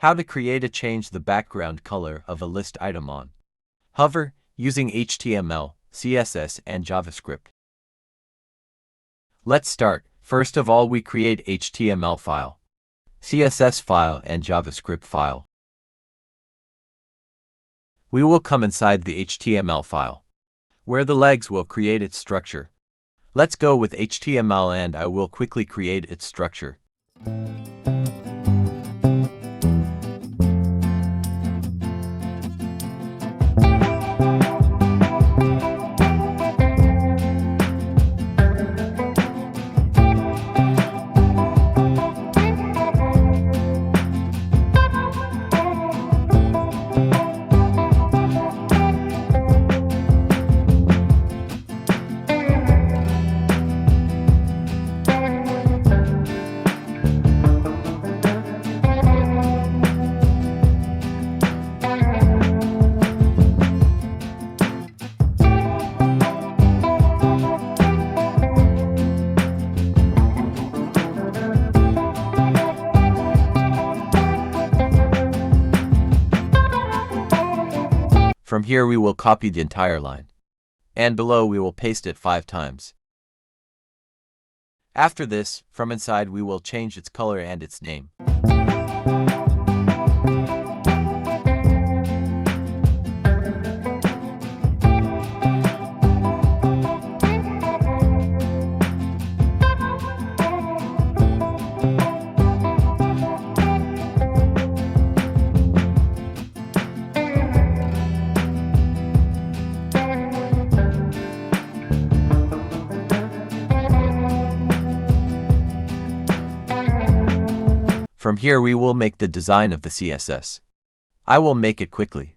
How to create and change the background color of a list item on Hover, using HTML, CSS and JavaScript. Let's start. First of all, we create HTML file, CSS file and JavaScript file. We will come inside the HTML file, where the legs will create its structure. Let's go with HTML and I will quickly create its structure. From here we will copy the entire line, and below we will paste it 5 times. After this, from inside we will change its color and its name. From here we will make the design of the CSS. I will make it quickly.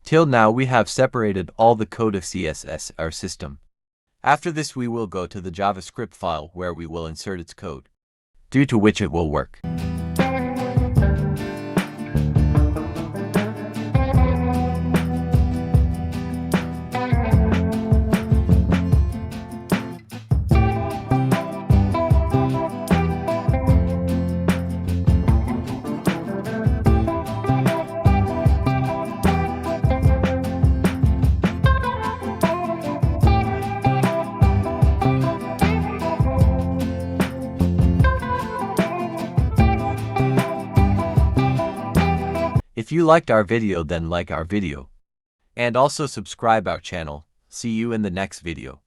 Till now we have separated all the code of CSS, our system. After this we will go to the JavaScript file where we will insert its code, due to which it will work. If you liked our video, then like our video. And also subscribe our channel. See you in the next video.